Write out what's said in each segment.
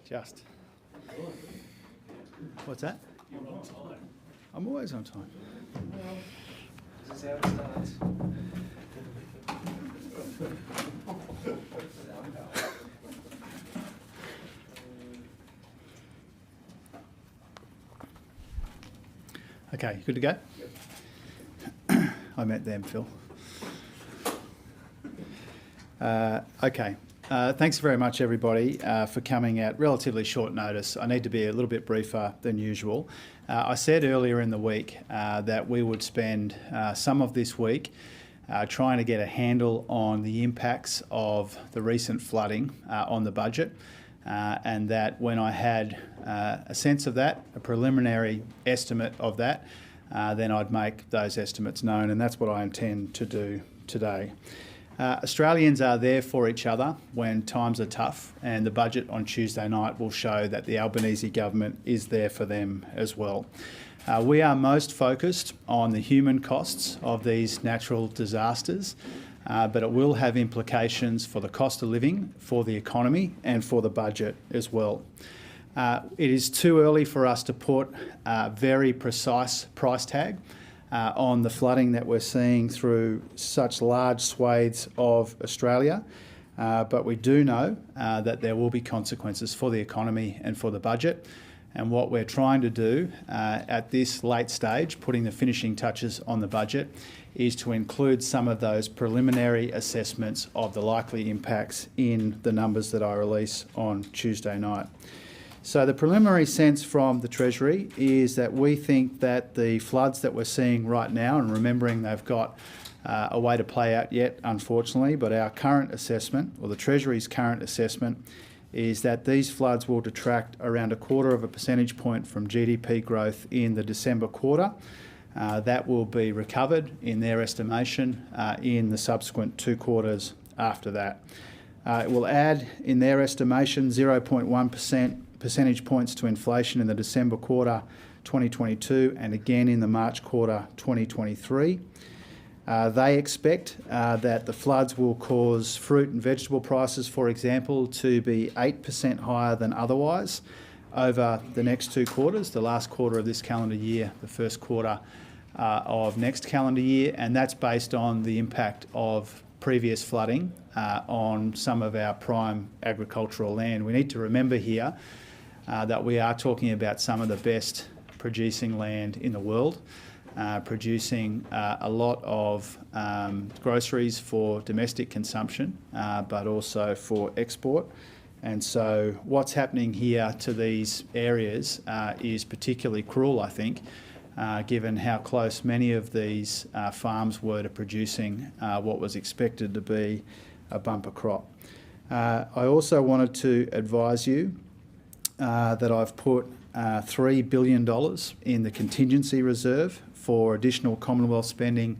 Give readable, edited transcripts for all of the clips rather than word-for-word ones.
Just. What's that? You're on time. I'm always on time. Well, this is how it starts. Okay, you good to go? Yep. I met them, Phil. Okay. Thanks very much, everybody, for coming at relatively short notice. I need to be a little bit briefer than usual. I said earlier in the week that we would spend some of this week trying to get a handle on the impacts of the recent flooding on the budget, and that when I had a sense of that, a preliminary estimate of that, then I'd make those estimates known, and that's what I intend to do today. Australians are there for each other when times are tough, and the budget on Tuesday night will show that the Albanese government is there for them as well. We are most focused on the human costs of these natural disasters, but it will have implications for the cost of living, for the economy, and for the budget as well. It is too early for us to put a very precise price tag on the flooding that we're seeing through such large swathes of Australia, but we do know that there will be consequences for the economy and for the budget. And what we're trying to do at this late stage, putting the finishing touches on the budget, is to include some of those preliminary assessments of the likely impacts in the numbers that I release on Tuesday night. So the preliminary sense from the Treasury is that we think that the floods that we're seeing right now, and remembering they've got a way to play out yet, unfortunately, but our current assessment, or the Treasury's current assessment, is that these floods will detract around 0.25 percentage point from GDP growth in the December quarter. That will be recovered, in their estimation, in the subsequent 2 quarters after that. It will add, in their estimation, 0.1% percentage points to inflation in the December quarter 2022 and again in the March quarter 2023. They expect that the floods will cause fruit and vegetable prices, for example, to be 8% higher than otherwise over the next 2 quarters, the last quarter of this calendar year, the first quarter of next calendar year, and that's based on the impact of previous flooding on some of our prime agricultural land. We need to remember here that we are talking about some of the best producing land in the world, producing a lot of groceries for domestic consumption, but also for export. And so what's happening here to these areas is particularly cruel, I think, given how close many of these farms were to producing what was expected to be a bumper crop. I also wanted to advise you that I've put $3 billion in the contingency reserve for additional Commonwealth spending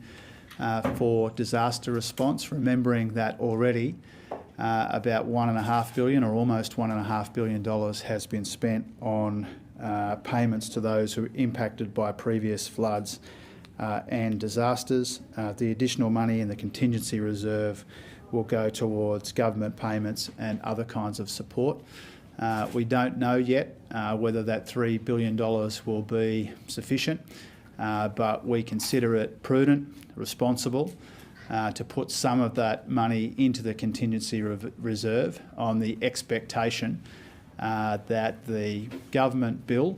for disaster response, remembering that already about $1.5 billion or almost $1.5 billion has been spent on payments to those who were impacted by previous floods and disasters. The additional money in the contingency reserve will go towards government payments and other kinds of support. We don't know yet whether that $3 billion will be sufficient, but we consider it prudent, responsible, to put some of that money into the contingency reserve on the expectation that the government bill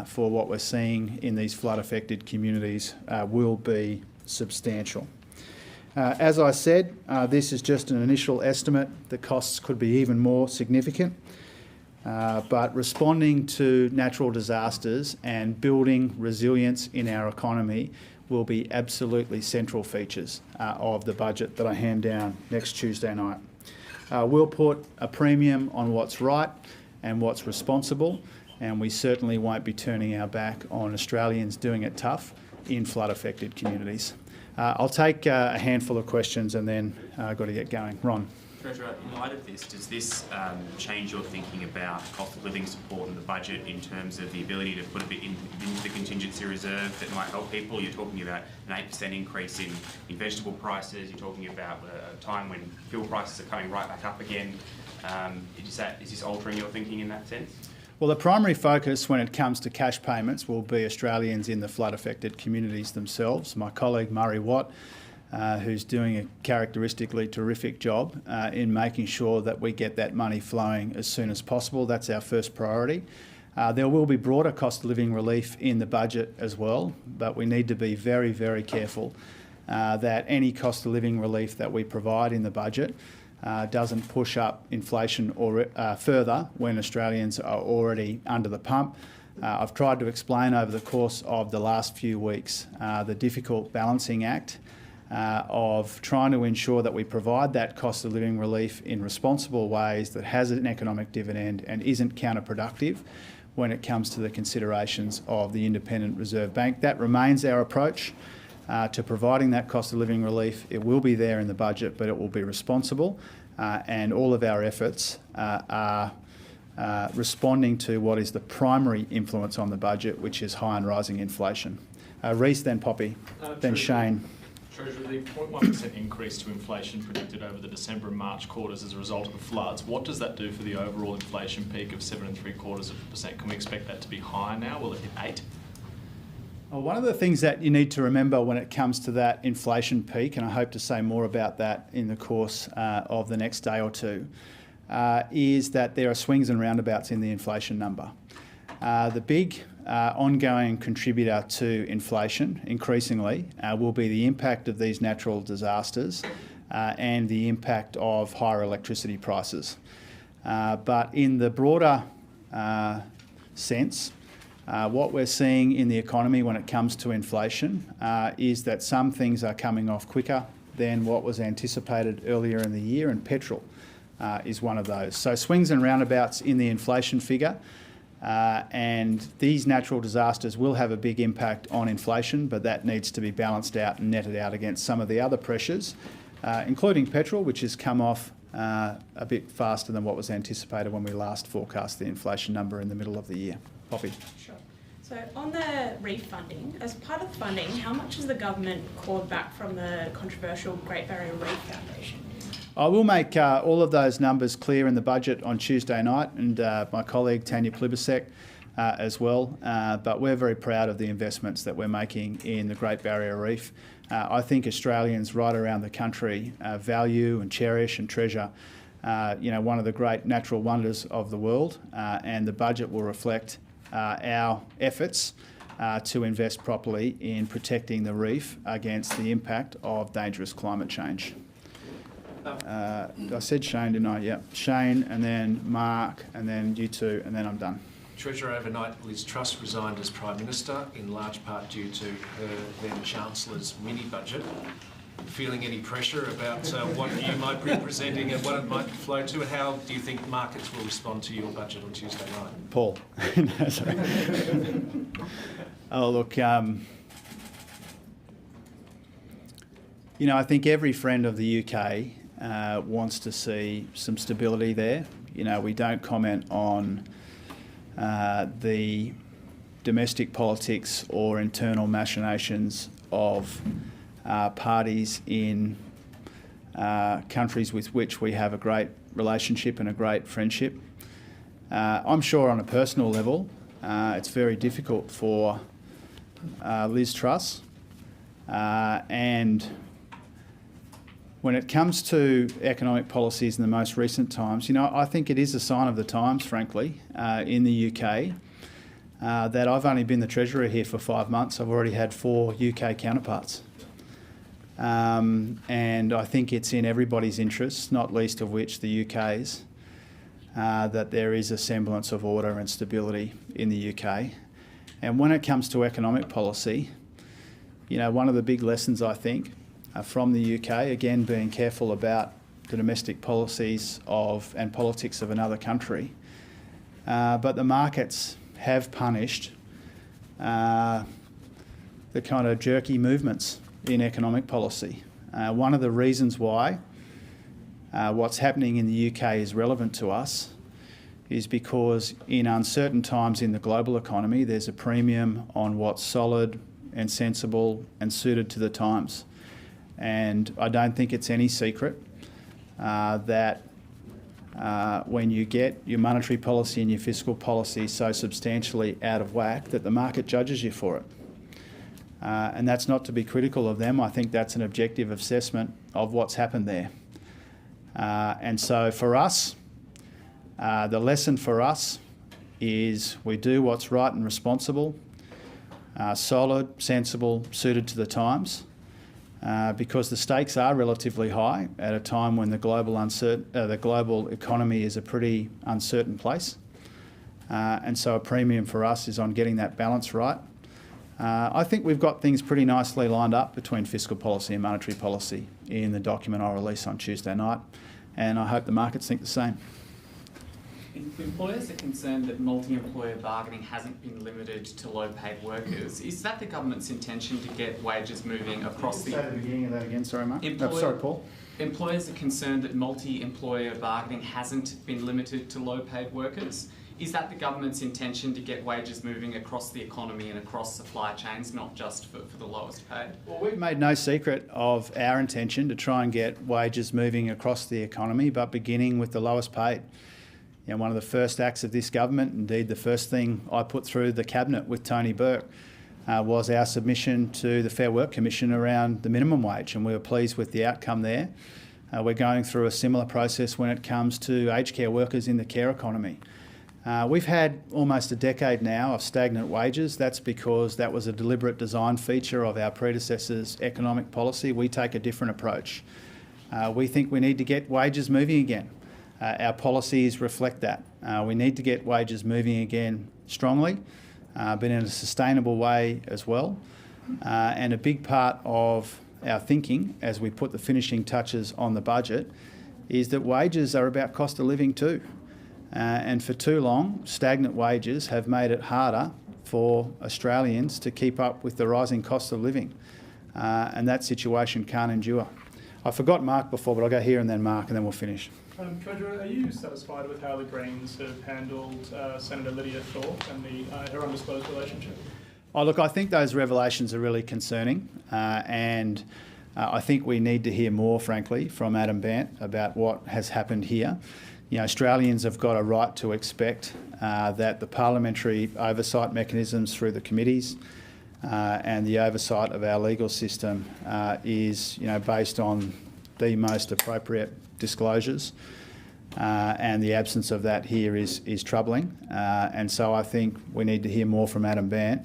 for what we're seeing in these flood-affected communities will be substantial. As I said, this is just an initial estimate. The costs could be even more significant. But responding to natural disasters and building resilience in our economy will be absolutely central features of the budget that I hand down next Tuesday night. We'll put a premium on what's right and what's responsible, and we certainly won't be turning our back on Australians doing it tough in flood-affected communities. I'll take a handful of questions and then I've got to get going. Ron. Treasurer, in light of this, does this change your thinking about cost of living support in the budget in terms of the ability to put a bit into the contingency reserve that might help people? You're talking about an 8% increase in vegetable prices. You're talking about a time when fuel prices are coming right back up again. Is this altering your thinking in that sense? Well, the primary focus when it comes to cash payments will be Australians in the flood-affected communities themselves. My colleague Murray Watt, who's doing a characteristically terrific job in making sure that we get that money flowing as soon as possible. That's our first priority. There will be broader cost of living relief in the budget as well, but we need to be very, very careful that any cost of living relief that we provide in the budget doesn't push up inflation or further when Australians are already under the pump. I've tried to explain over the course of the last few weeks the difficult balancing act of trying to ensure that we provide that cost of living relief in responsible ways that has an economic dividend and isn't counterproductive when it comes to the considerations of the Independent Reserve Bank. That remains our approach to providing that cost of living relief. It will be there in the budget, but it will be responsible, and all of our efforts are responding to what is the primary influence on the budget, which is high and rising inflation. Reece, then Poppy, then Shane. Treasurer, the 0.1% increase to inflation predicted over the December and March quarters as a result of the floods, what does that do for the overall inflation peak of 7.75%? Can we expect that to be higher now? Will it hit 8%? Well, one of the things that you need to remember when it comes to that inflation peak, and I hope to say more about that in the course of the next day or two, is that there are swings and roundabouts in the inflation number. The big ongoing contributor to inflation, increasingly, will be the impact of these natural disasters and the impact of higher electricity prices. But in the broader sense, what we're seeing in the economy when it comes to inflation is that some things are coming off quicker than what was anticipated earlier in the year, and petrol is one of those. So swings and roundabouts in the inflation figure, and these natural disasters will have a big impact on inflation, but that needs to be balanced out and netted out against some of the other pressures, including petrol, which has come off a bit faster than what was anticipated when we last forecast the inflation number in the middle of the year. Poppy. Sure. So on the refunding, as part of the funding, how much has the government clawed back from the controversial Great Barrier Reef Foundation? I will make all of those numbers clear in the budget on Tuesday night, and my colleague Tanya Plibersek as well. But we're very proud of the investments that we're making in the Great Barrier Reef. I think Australians right around the country value and cherish and treasure one of the great natural wonders of the world, and the budget will reflect our efforts to invest properly in protecting the reef against the impact of dangerous climate change. I said Shane, didn't I? Yeah, Shane, and then Mark, and then you two, and then I'm done. Treasurer, overnight Liz Truss resigned as Prime Minister, in large part due to her then Chancellor's mini-budget. Feeling any pressure about what you might be presenting and what it might flow to, and how do you think markets will respond to your budget on Tuesday night? Paul. No, sorry. Oh, look, I think every friend of the UK wants to see some stability there. We don't comment on the domestic politics or internal machinations of parties in countries with which we have a great relationship and a great friendship. I'm sure on a personal level it's very difficult for Liz Truss, and when it comes to economic policies in the most recent times, I think it is a sign of the times, frankly, in the UK, that I've only been the Treasurer here for 5 months. I've already had 4 UK counterparts. And I think it's in everybody's interests, not least of which the UK's, that there is a semblance of order and stability in the UK. And when it comes to economic policy, one of the big lessons, I think, from the UK, again being careful about the domestic policies and politics of another country, but the markets have punished the kind of jerky movements in economic policy. One of the reasons why what's happening in the UK is relevant to us is because in uncertain times in the global economy, there's a premium on what's solid and sensible and suited to the times. And I don't think it's any secret that when you get your monetary policy and your fiscal policy so substantially out of whack that the market judges you for it. And that's not to be critical of them. I think that's an objective assessment of what's happened there. And so for us, the lesson for us is we do what's right and responsible, solid, sensible, suited to the times, because the stakes are relatively high at a time when the global economy is a pretty uncertain place. And so a premium for us is on getting that balance right. I think we've got things pretty nicely lined up between fiscal policy and monetary policy in the document I'll release on Tuesday night, and I hope the markets think the same. Employers are concerned that multi-employer bargaining hasn't been limited to low-paid workers. Is that the government's intention to get wages moving across the... Say the beginning of that again, sorry, Mark. Sorry, Paul. Employers are concerned that multi-employer bargaining hasn't been limited to low-paid workers. Is that the government's intention to get wages moving across the economy and across supply chains, not just for the lowest paid? Well, we've made no secret of our intention to try and get wages moving across the economy, but beginning with the lowest paid. You know, one of the first acts of this government, indeed the first thing I put through the Cabinet with Tony Burke, was our submission to the Fair Work Commission around the minimum wage, and we were pleased with the outcome there. We're going through a similar process when it comes to aged care workers in the care economy. We've had almost a decade now of stagnant wages. That's because that was a deliberate design feature of our predecessors' economic policy. We take a different approach. We think we need to get wages moving again. Our policies reflect that. We need to get wages moving again strongly, but in a sustainable way as well. And a big part of our thinking as we put the finishing touches on the budget is that wages are about cost of living too. And for too long, stagnant wages have made it harder for Australians to keep up with the rising cost of living. And that situation can't endure. I forgot Mark before, but I'll go here and then Mark, and then we'll finish. Treasurer, are you satisfied with how the Greens have handled Senator Lydia Thorpe and her undisclosed relationship? Oh, look, I think those revelations are really concerning, and I think we need to hear more, frankly, from Adam Bandt about what has happened here. You know, Australians have got a right to expect that the parliamentary oversight mechanisms through the committees and the oversight of our legal system is, you know, based on the most appropriate disclosures, and the absence of that here is troubling. And so I think we need to hear more from Adam Bandt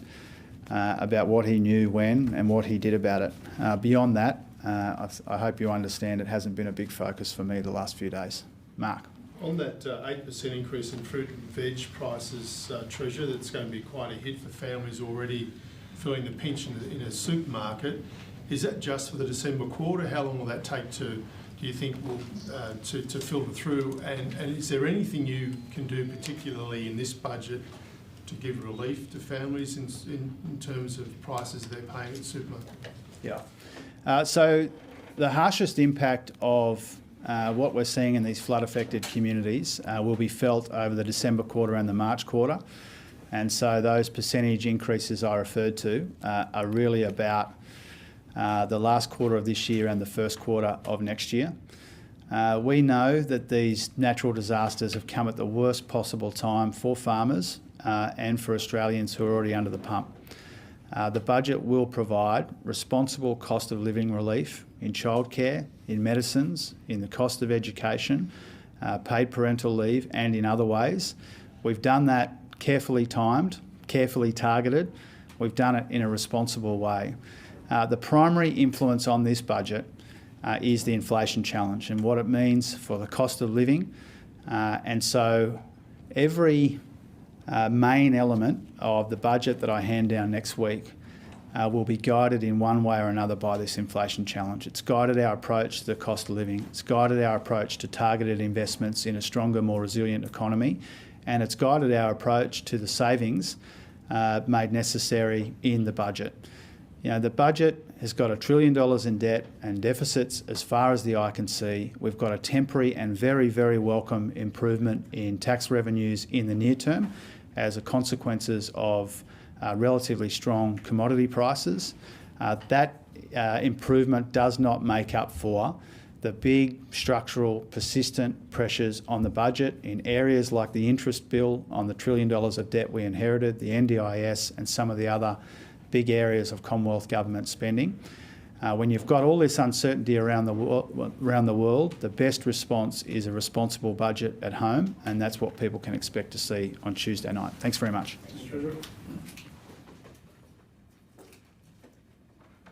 about what he knew when and what he did about it. Beyond that, I hope you understand it hasn't been a big focus for me the last few days. Mark. On that 8% increase in fruit and veg prices, Treasurer, that's going to be quite a hit for families already feeling the pinch in a supermarket. Is that just for the December quarter? How long will that take do you think, to filter through? And is there anything you can do, particularly in this budget, to give relief to families in terms of prices they're paying at the supermarket? Yeah. So the harshest impact of what we're seeing in these flood-affected communities will be felt over the December quarter and the March quarter. And so those percentage increases I referred to are really about the last quarter of this year and the first quarter of next year. We know that these natural disasters have come at the worst possible time for farmers and for Australians who are already under the pump. The budget will provide responsible cost of living relief in childcare, in medicines, in the cost of education, paid parental leave, and in other ways. We've done that carefully timed, carefully targeted. We've done it in a responsible way. The primary influence on this budget is the inflation challenge and what it means for the cost of living. And so every main element of the budget that I hand down next week will be guided in one way or another by this inflation challenge. It's guided our approach to the cost of living. It's guided our approach to targeted investments in a stronger, more resilient economy. And it's guided our approach to the savings made necessary in the budget. You know, the budget has got $1 trillion in debt and deficits as far as the eye can see. We've got a temporary and very, very welcome improvement in tax revenues in the near term as a consequences of relatively strong commodity prices. That improvement does not make up for the big structural persistent pressures on the budget in areas like the interest bill on the $1 trillion of debt we inherited, the NDIS and some of the other big areas of Commonwealth government spending. When you've got all this uncertainty around the world, the best response is a responsible budget at home, and that's what people can expect to see on Tuesday night. Thanks very much. Mr. Treasurer.